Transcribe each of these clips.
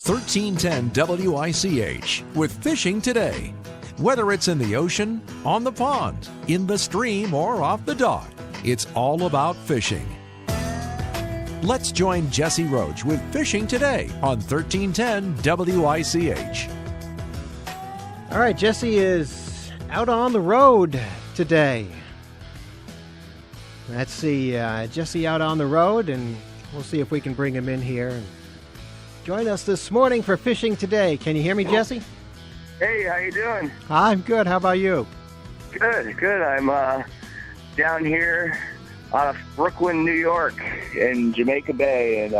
1310 WICH with Fishing Today. Whether it's in the ocean, on the pond, in the stream, or off the dock, it's all about fishing. Let's join Jesse Roach with Fishing Today on 1310 WICH. All right, Jesse is out on the road today. Let's see, Jesse out on the road, and we'll see if we can bring him in here and join us this morning for Fishing Today. Can you hear me, Jesse? Hey, how you doing? I'm good. How about you? Good. I'm down here out of Brooklyn, New York, in Jamaica Bay, and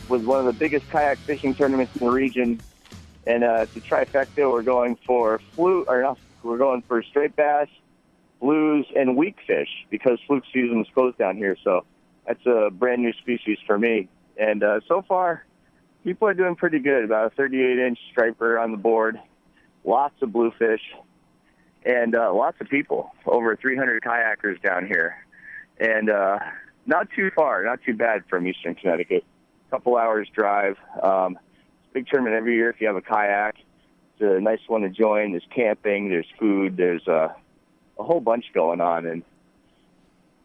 was one of the biggest kayak fishing tournaments in the region. And to trifecta, we're going for we're going for straight bass, blues, and weak fish because fluke season is closed down here. So that's a brand new species for me. And so far, people are doing pretty good. About a 38-inch striper on the board, lots of bluefish, and lots of people. Over 300 kayakers down here. And not too far, not too bad from Eastern Connecticut. A couple hours drive. Big tournament every year if you have a kayak. It's a nice one to join. There's camping, there's food, there's a whole bunch going on. And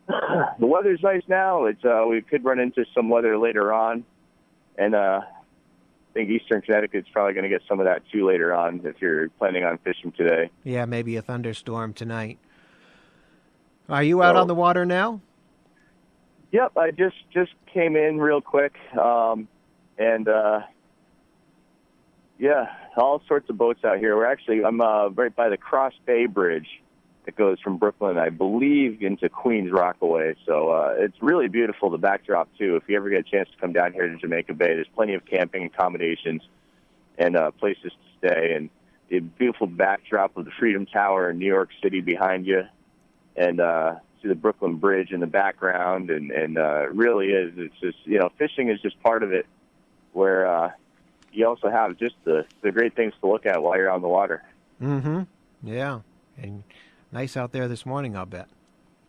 the weather's nice now. We could run into some weather later on. And I think Eastern Connecticut's probably going to get some of that too later on if you're planning on fishing today. Yeah, maybe a thunderstorm tonight. Are you out on the water now? Yep, I just came in real quick. Yeah, all sorts of boats out here. I'm right by the Cross Bay Bridge that goes from Brooklyn, I believe, into Queens Rockaway. So it's really beautiful, the backdrop, too. If you ever get a chance to come down here to Jamaica Bay, there's plenty of camping accommodations and places to stay. And the beautiful backdrop of the Freedom Tower in New York City behind you. And see the Brooklyn Bridge in the background. And it really is. It's just, fishing is just part of it where you also have just the great things to look at while you're on the water. Mm-hmm. Yeah. And nice out there this morning, I'll bet.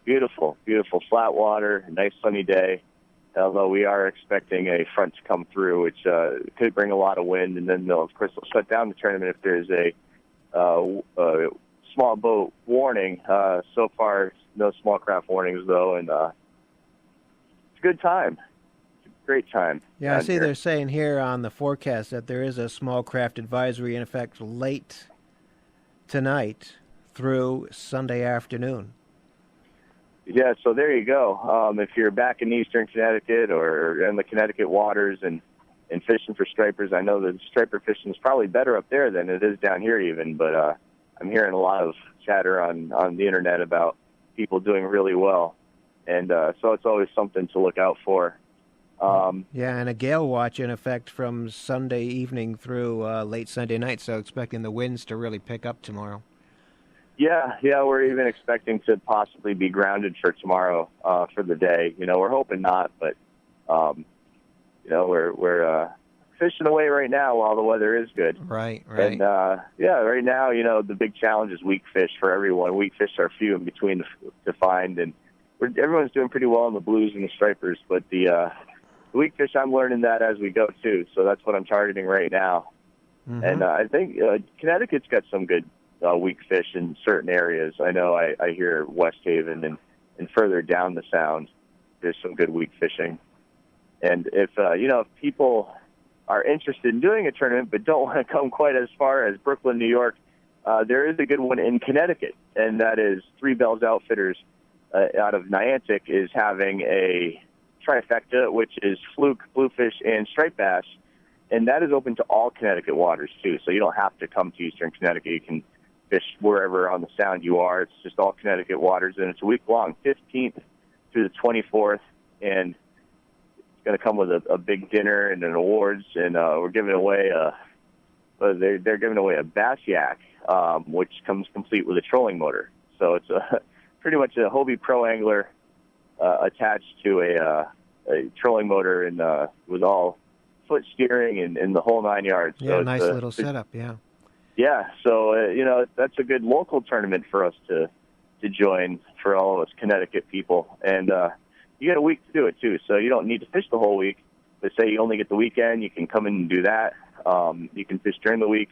Beautiful, beautiful. Flat water, nice sunny day. Although we are expecting a front to come through, which could bring a lot of wind. And then, of course, they'll shut down the tournament if there's a small boat warning. So far, no small craft warnings, though. And it's a good time. Great time. Yeah, I see they're saying here on the forecast that there is a small craft advisory in effect late tonight through Sunday afternoon. Yeah, so there you go. If you're back in Eastern Connecticut or in the Connecticut waters and fishing for stripers, I know that striper fishing is probably better up there than it is down here even, but I'm hearing a lot of chatter on the internet about people doing really well. And so it's always something to look out for. Yeah, and a gale watch in effect from Sunday evening through late Sunday night, so expecting the winds to really pick up tomorrow. Yeah, we're even expecting to possibly be grounded for tomorrow for the day. We're hoping not, but we're fishing away right now while the weather is good. Right. And right now, the big challenge is weak fish for everyone. Weak fish are few in between to find, and everyone's doing pretty well in the blues and the stripers, but the weak fish, I'm learning that as we go, too. So that's what I'm targeting right now. Mm-hmm. And I think Connecticut's got some good weak fish in certain areas. I know I hear West Haven and further down the Sound, there's some good weak fishing. And if people are interested in doing a tournament but don't want to come quite as far as Brooklyn, New York, there is a good one in Connecticut, and that is Three Bells Outfitters out of Niantic is having a trifecta, which is fluke, bluefish, and striped bass, and that is open to all Connecticut waters, too. So you don't have to come to Eastern Connecticut. You can fish wherever on the Sound you are. It's just all Connecticut waters, and it's a week long, 15th through the 24th, and it's going to come with a big dinner and an awards, and we're giving away they're giving away a bass yak, which comes complete with a trolling motor. So it's pretty much a Hobie Pro Angler attached to a trolling motor and with all foot steering and the whole 9 yards. Yeah, so nice little setup, yeah. Yeah, so, that's a good local tournament for us to join for all of us Connecticut people. And you got a week to do it, too, so you don't need to fish the whole week. But say you only get the weekend, you can come in and do that. You can fish during the week,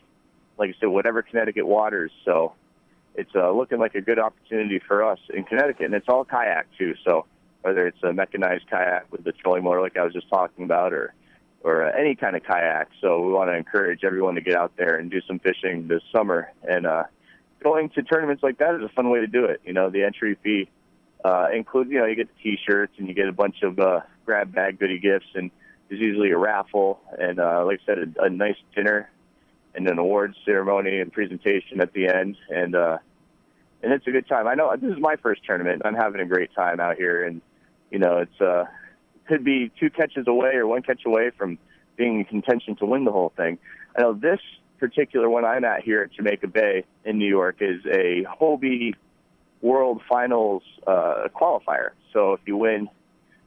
like I said, whatever Connecticut waters. So it's looking like a good opportunity for us in Connecticut, and it's all kayak too. So whether it's a mechanized kayak with the trolling motor, like I was just talking about, or any kind of kayak. So we want to encourage everyone to get out there and do some fishing this summer. And going to tournaments like that is a fun way to do it. The entry fee includes, you get the T-shirts and you get a bunch of grab bag goodie gifts, and there's usually a raffle and, like I said, a nice dinner and an awards ceremony and presentation at the end. And it's a good time. I know this is my first tournament. I'm having a great time out here, and it's could be 2 catches away or 1 catch away from being in contention to win the whole thing. I know this particular one I'm at here at Jamaica Bay in New York is a Hobie World Finals qualifier. So if you win,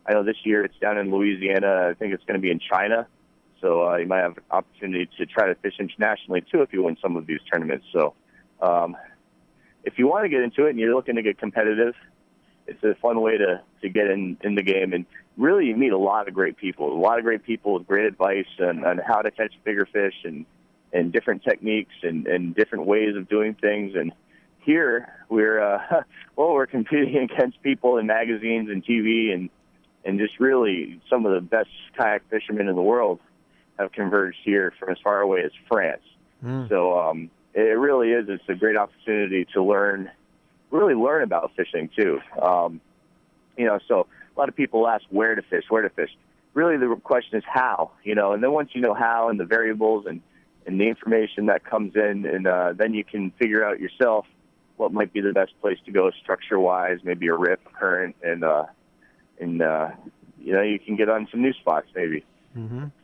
I know this year it's down in Louisiana. I think it's going to be in China. So you might have an opportunity to try to fish internationally, too, if you win some of these tournaments. So if you want to get into it and you're looking to get competitive, it's a fun way to get in the game. And really, you meet a lot of great people with great advice on how to catch bigger fish and different techniques and different ways of doing things. And here we're competing against people in magazines and TV and just really some of the best kayak fishermen in the world have converged here from as far away as France. So it really is. It's a great opportunity to learn about fishing too. So a lot of people ask where to fish. Really, the question is how. And then once you know how and the variables and the information that comes in, and then you can figure out yourself what might be the best place to go structure-wise, maybe a rip, current, and you can get on some new spots maybe.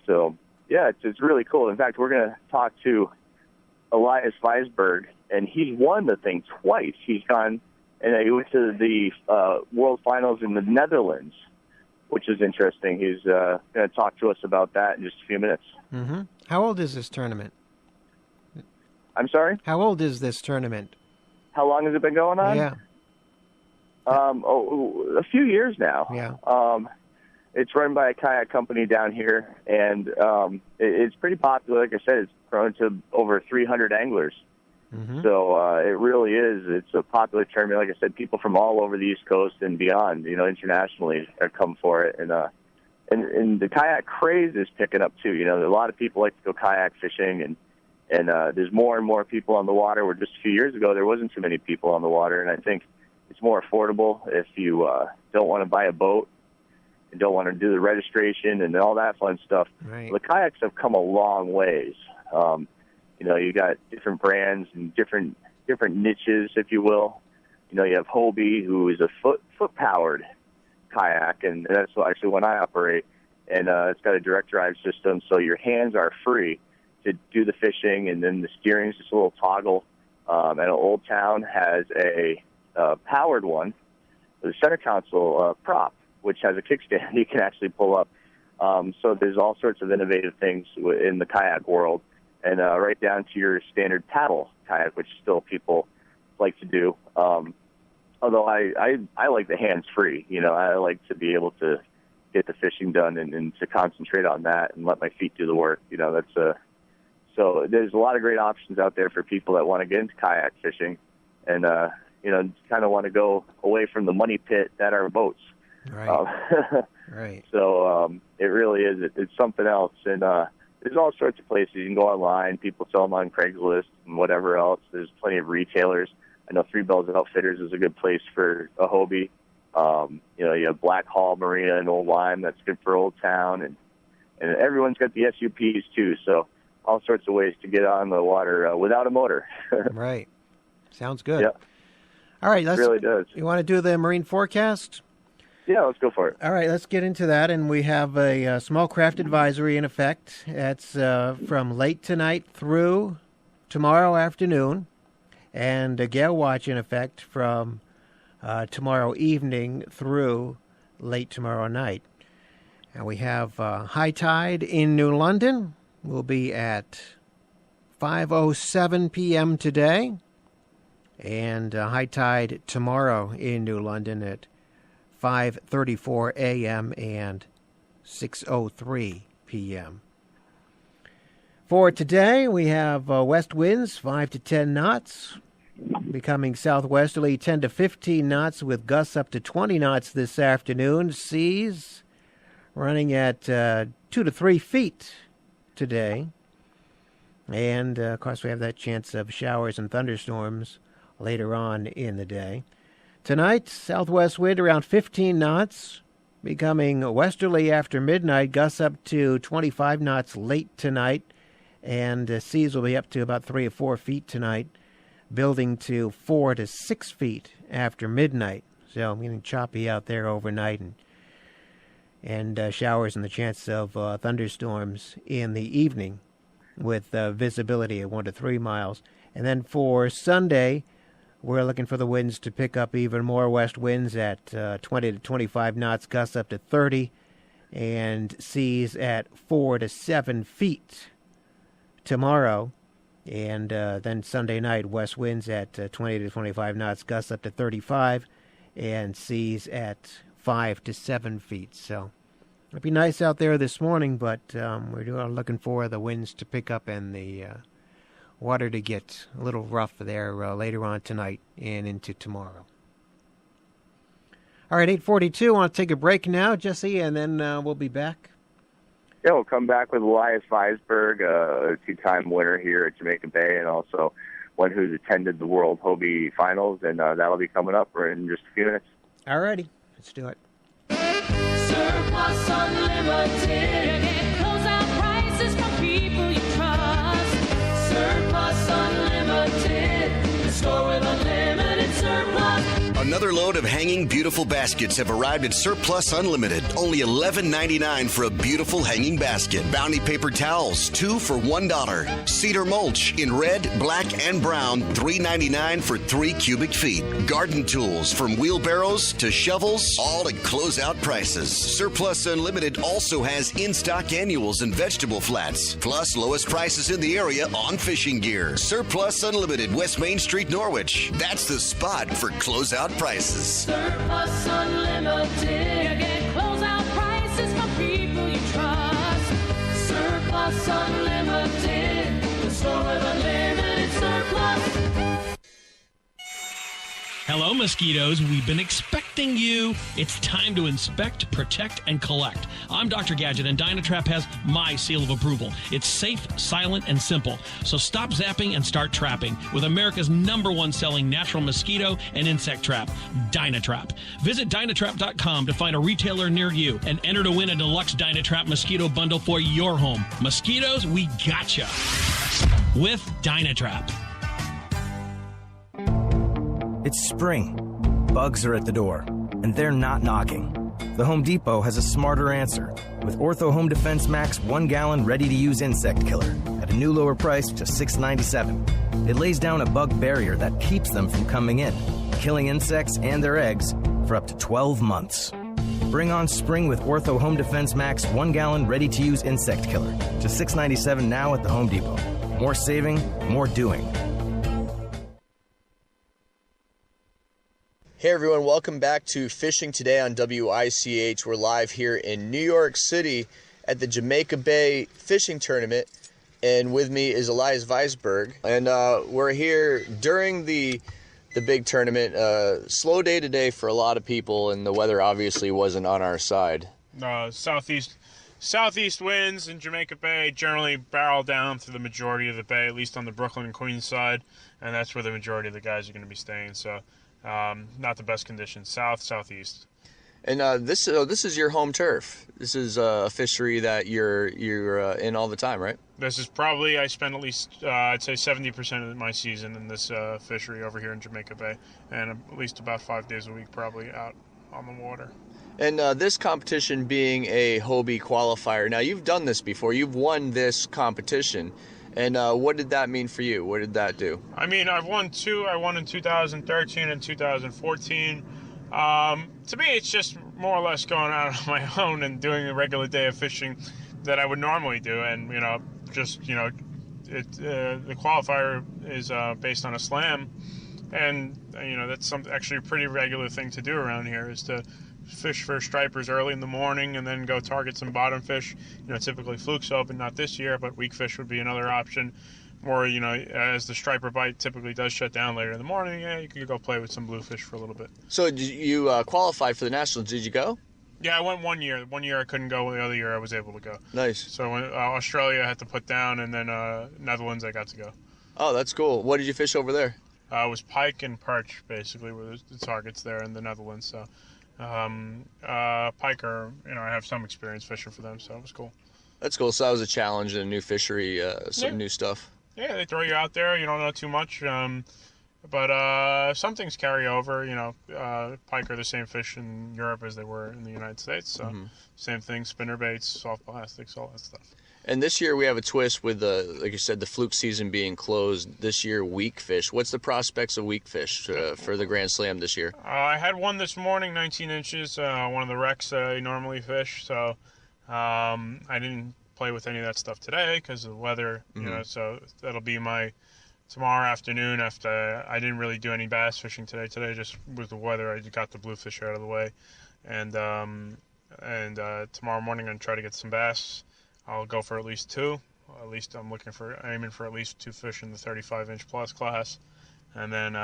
So yeah, it's really cool. In fact, we're going to talk to Elias Vaisberg, and he's won the thing twice. He's gone and he went to the World Finals in the Netherlands, which is interesting. He's going to talk to us about that in just a few minutes. How old is this tournament? I'm sorry? How old is this tournament? How long has it been going on? Yeah. A few years now. Yeah. It's run by a kayak company down here, and it's pretty popular. Like I said, it's grown to over 300 anglers. So it really is. It's a popular tournament. Like I said, people from all over the East Coast and beyond, internationally, are come for it. And the kayak craze is picking up too. A lot of people like to go kayak fishing, and there's more and more people on the water. Where just a few years ago there wasn't too many people on the water, and I think it's more affordable if you don't want to buy a boat and don't want to do the registration and all that fun stuff. Right. The kayaks have come a long ways. You got different brands and different niches, if you will. You have Hobie, who is a foot-powered kayak, and that's actually one I operate. And it's got a direct drive system, so your hands are free to do the fishing, and then the steering is just a little toggle. And Old Town has a powered one with a center console prop, which has a kickstand you can actually pull up. So there's all sorts of innovative things in the kayak world, and right down to your standard paddle kayak, which still people like to do. Although I like the hands-free. I like to be able to get the fishing done and to concentrate on that and let my feet do the work. So there's a lot of great options out there for people that want to get into kayak fishing and, kind of want to go away from the money pit that are boats. Right. Right. So it really is. It's something else. And there's all sorts of places. You can go online. People sell them on Craigslist and whatever else. There's plenty of retailers. I know Three Bells Outfitters is a good place for a Hobie. You have Black Hall Marina in Old Lyme. That's good for Old Town. And everyone's got the SUPs, too. So all sorts of ways to get on the water without a motor. Right. Sounds good. Yeah. All right. It really does. You want to do the marine forecast? Yeah, let's go for it. All right, let's get into that. And we have a small craft advisory in effect. That's from late tonight through tomorrow afternoon, and a gale watch in effect from tomorrow evening through late tomorrow night. And we have high tide in New London will be at 5:07 p.m. today, and high tide tomorrow in New London at 5:34 a.m. and 6:03 p.m. For today, we have west winds 5 to 10 knots, becoming southwesterly 10 to 15 knots with gusts up to 20 knots this afternoon. Seas running at 2 to 3 feet today. And, of course, we have that chance of showers and thunderstorms later on in the day. Tonight, southwest wind around 15 knots, becoming westerly after midnight, gusts up to 25 knots late tonight, and seas will be up to about 3 or 4 feet tonight, building to 4 to 6 feet after midnight. So I'm getting choppy out there overnight, and showers and the chance of thunderstorms in the evening with visibility at 1 to 3 miles. And then for Sunday, we're looking for the winds to pick up even more west winds at 20 to 25 knots, gusts up to 30, and seas at 4 to 7 feet tomorrow. And then Sunday night, west winds at 20 to 25 knots, gusts up to 35, and seas at 5 to 7 feet. So it'll be nice out there this morning, but we're looking for the winds to pick up and the water to get a little rough there later on tonight and into tomorrow. All right, 8:42. I want to take a break now, Jesse, and then we'll be back. Yeah, we'll come back with Elias Vaisberg, a two-time winner here at Jamaica Bay, and also one who's attended the World Hobie Finals, and that'll be coming up in just a few minutes. All righty, let's do it. Surplus Unlimited. Get closeout prices from people you trust. Surplus Unlimited. The store with unlimited surplus. Another load of hanging beautiful baskets have arrived at Surplus Unlimited. Only $11.99 for a beautiful hanging basket. Bounty paper towels, 2 for $1. Cedar mulch in red, black, and brown, $3.99 for 3 cubic feet. Garden tools from wheelbarrows to shovels, all at closeout prices. Surplus Unlimited also has in-stock annuals and vegetable flats, plus lowest prices in the area on fishing gear. Surplus Unlimited, West Main Street, Norwich. That's the spot for closeout prices. Surplus Unlimited. You get closeout prices from people you trust. Surplus Unlimited. The store with unlimited surplus. Hello, mosquitoes. We've been expecting you. It's time to inspect, protect, and collect. I'm Dr. Gadget, and Dynatrap has my seal of approval. It's safe, silent, and simple. So stop zapping and start trapping with America's #1 selling natural mosquito and insect trap, Dynatrap. Visit Dynatrap.com to find a retailer near you and enter to win a deluxe Dynatrap mosquito bundle for your home. Mosquitoes, we gotcha. With Dynatrap. It's spring. Bugs are at the door, and they're not knocking. The Home Depot has a smarter answer with Ortho Home Defense Max 1 gallon ready-to-use insect killer at a new lower price of just $6.97. It lays down a bug barrier that keeps them from coming in, killing insects and their eggs for up to 12 months. Bring on spring with Ortho Home Defense Max 1 gallon ready-to-use insect killer. Just $6.97 now at the Home Depot. More saving, more doing. Hey everyone, welcome back to Fishing Today on WICH. We're live here in New York City at the Jamaica Bay Fishing Tournament, and with me is Elias Vaisberg. And we're here during the big tournament. Slow day today for a lot of people, and the weather obviously wasn't on our side. Southeast winds in Jamaica Bay generally barrel down through the majority of the bay, at least on the Brooklyn and Queens side, and that's where the majority of the guys are going to be staying. So not the best conditions, southeast. And this is your home turf. This is a fishery that you're in all the time, right? This is probably, I spend at least I'd say 70% of my season in this fishery over here in Jamaica Bay, and at least about 5 days a week probably out on the water. And this competition being a Hobie qualifier, now you've done this before. You've won this competition. And what did that mean for you? What did that do? I mean, I've won two. I won in 2013 and 2014. To me, it's just more or less going out on my own and doing a regular day of fishing that I would normally do. And, the qualifier is based on a slam. And, that's actually a pretty regular thing to do around here, is to fish for stripers early in the morning and then go target some bottom fish. Typically flukes open, not this year, but weak fish would be another option. Or, as the striper bite typically does shut down later in the morning, you can go play with some bluefish for a little bit. So you qualified for the Nationals. Did you go? Yeah, I went 1 year. 1 year I couldn't go. The other year I was able to go. Nice. So Australia I had to put down, and then Netherlands I got to go. Oh, that's cool. What did you fish over there? It was pike and perch, basically, were the targets there in the Netherlands. So pike are, I have some experience fishing for them, so it was cool. That's cool. So that was a challenge and a new fishery, new stuff. Yeah, they throw you out there. You don't know too much. But some things carry over. Pike are the same fish in Europe as they were in the United States. So same thing, spinner baits, soft plastics, all that stuff. And this year we have a twist with, like you said, the fluke season being closed. This year, weak fish. What's the prospects of weak fish for the Grand Slam this year? I had one this morning, 19 inches, one of the wrecks I normally fish. So I didn't play with any of that stuff today because of the weather. So that'll be my tomorrow afternoon after I didn't really do any bass fishing today. Today, just with the weather, I got the bluefish out of the way. And tomorrow morning, I'm going to try to get some bass. I'll go for at least two. At least I'm aiming for at least two fish in the 35-inch plus class. And then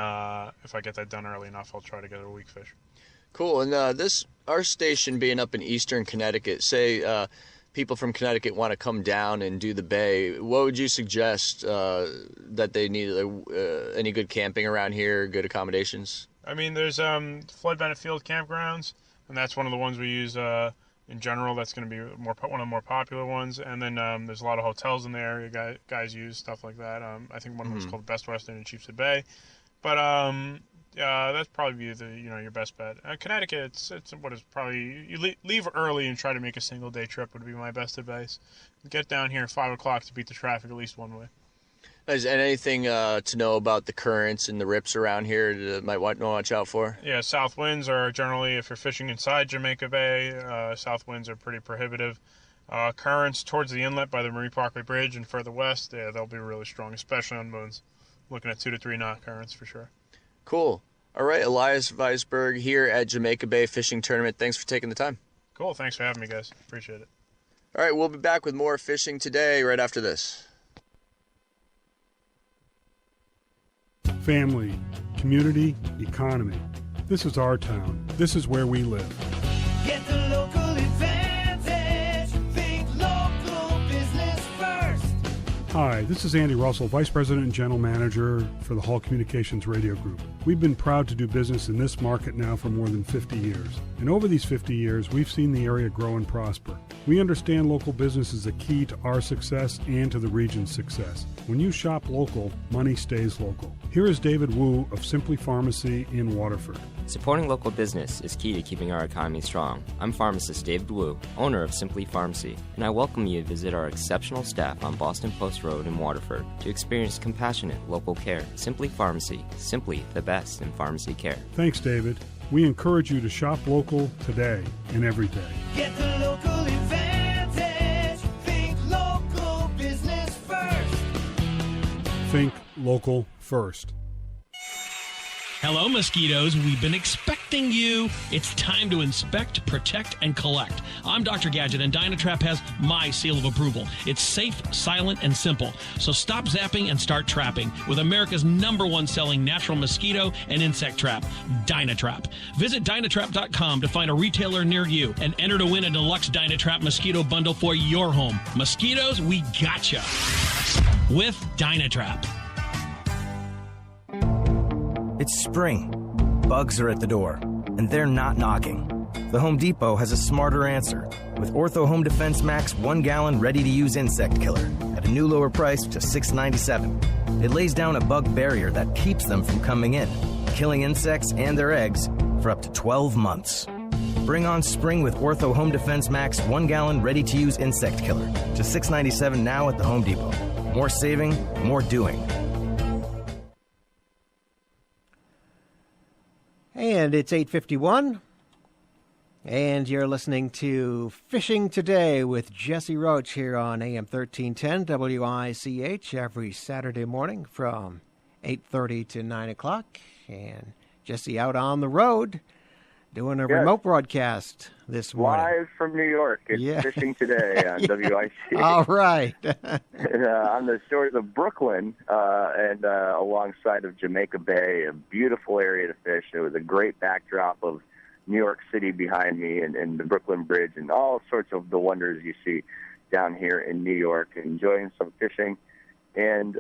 if I get that done early enough, I'll try to get a weak fish. Cool. And our station being up in eastern Connecticut, say people from Connecticut want to come down and do the bay, what would you suggest that they need? Any good camping around here, good accommodations? I mean, there's Flood Bennett Field campgrounds, and that's one of the ones we use in general. That's going to be one of the more popular ones. And then there's a lot of hotels in the area guys use, stuff like that. I think one of them is called Best Western in Sheepshead Bay. But that's probably your best bet. Connecticut, it's what is probably, you leave early and try to make a single day trip would be my best advice. Get down here at 5 o'clock to beat the traffic at least one way. Is there anything to know about the currents and the rips around here that might want to watch out for? Yeah, south winds are generally, if you're fishing inside Jamaica Bay, south winds are pretty prohibitive. Currents towards the inlet by the Marie Parkway Bridge and further west, they'll be really strong, especially on moons. Looking at 2 to 3 knot currents for sure. Cool. All right, Elias Vaisberg here at Jamaica Bay Fishing Tournament. Thanks for taking the time. Cool. Thanks for having me, guys. Appreciate it. All right, we'll be back with more fishing today right after this. Family, community, economy. This is our town. This is where we live. Get the local advantage. Think local business first. Hi, this is Andy Russell, Vice President and General Manager for the Hall Communications Radio Group. We've been proud to do business in this market now for more than 50 years. And over these 50 years, we've seen the area grow and prosper. We understand local business is a key to our success and to the region's success. When you shop local, money stays local. Here is David Wu of Simply Pharmacy in Waterford. Supporting local business is key to keeping our economy strong. I'm pharmacist David Wu, owner of Simply Pharmacy, and I welcome you to visit our exceptional staff on Boston Post Road in Waterford to experience compassionate local care. Simply Pharmacy, simply the best in pharmacy care. Thanks, David. We encourage you to shop local today and every day. Get the local advantage. Think local business first. Think local first. Hello, mosquitoes. We've been expecting you. It's time to inspect, protect, and collect. I'm Dr. Gadget, and Dynatrap has my seal of approval. It's safe, silent, and simple. So stop zapping and start trapping with America's #1 selling natural mosquito and insect trap, Dynatrap. Visit Dynatrap.com to find a retailer near you and enter to win a deluxe Dynatrap mosquito bundle for your home. Mosquitoes, we gotcha. With Dynatrap. It's spring. Bugs are at the door, and they're not knocking. The Home Depot has a smarter answer with Ortho Home Defense Max 1 gallon ready-to-use insect killer at a new lower price of just $6.97. It lays down a bug barrier that keeps them from coming in, killing insects and their eggs for up to 12 months. Bring on spring with Ortho Home Defense Max 1 gallon ready-to-use insect killer. Just $6.97 now at the Home Depot. More saving, more doing. And it's 8:51, and you're listening to Fishing Today with Jesse Roach here on AM 1310 WICH every Saturday morning from 8:30 to 9 o'clock. And Jesse out on the road Doing a remote broadcast this morning. Live from New York. It's Fishing Today on WIC. All right. On the shores of Brooklyn and alongside of Jamaica Bay, a beautiful area to fish. It was a great backdrop of New York City behind me and the Brooklyn Bridge and all sorts of the wonders you see down here in New York. Enjoying some fishing. And,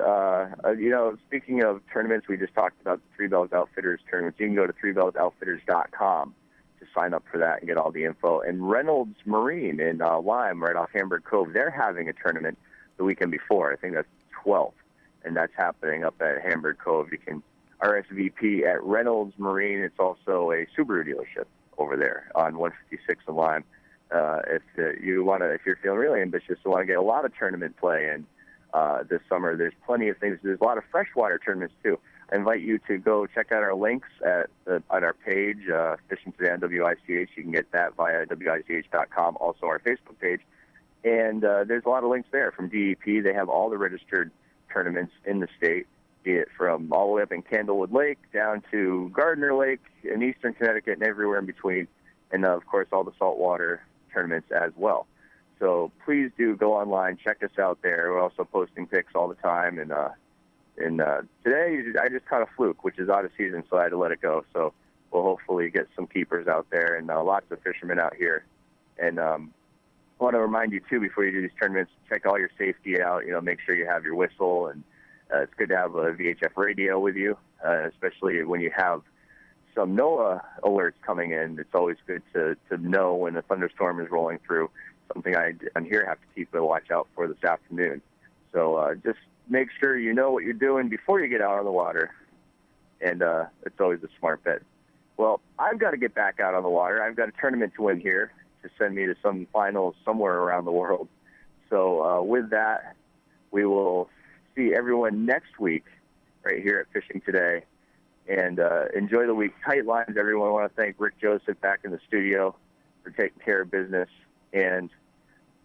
speaking of tournaments, we just talked about the Three Bells Outfitters tournaments. You can go to threebells.outfitters.com to sign up for that and get all the info. And Reynolds Marine in Lyme, right off Hamburg Cove, they're having a tournament the weekend before. I think that's 12th, and that's happening up at Hamburg Cove. You can RSVP at Reynolds Marine. It's also a Subaru dealership over there on 156 in Lyme. If you're feeling really ambitious and want to get a lot of tournament play in this summer, there's plenty of things. There's a lot of freshwater tournaments too. I invite you to go check out our links on our page, Fishing Today on WICH. You can get that via WICH.com, also our Facebook page. And there's a lot of links there from DEP. They have all the registered tournaments in the state, be it from all the way up in Candlewood Lake down to Gardner Lake in eastern Connecticut and everywhere in between. And, of course, all the saltwater tournaments as well. So please do go online, check us out there. We're also posting pics all the time. And today I just caught a fluke, which is out of season, so I had to let it go. So we'll hopefully get some keepers out there and lots of fishermen out here. And I want to remind you, too, before you do these tournaments, check all your safety out. Make sure you have your whistle. And it's good to have a VHF radio with you, especially when you have some NOAA alerts coming in. It's always good to know when a thunderstorm is rolling through. Something on here have to keep a watch out for this afternoon. So just make sure you know what you're doing before you get out on the water, and it's always a smart bet. Well, I've got to get back out on the water. I've got a tournament to win here to send me to some finals somewhere around the world. So with that, we will see everyone next week right here at Fishing Today, and enjoy the week. Tight lines, everyone. I want to thank Rick Joseph back in the studio for taking care of business, and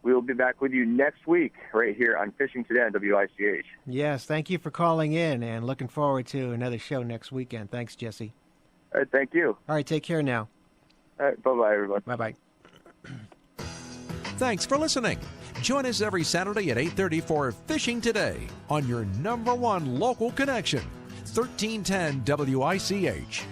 we will be back with you next week right here on Fishing Today on WICH. Yes, thank you for calling in, and looking forward to another show next weekend. Thanks, Jesse. All right, thank you. All right, take care now. All right, bye-bye, everyone. Bye-bye. Thanks for listening. Join us every Saturday at 8:30 for Fishing Today on your #1 local connection, 1310 WICH.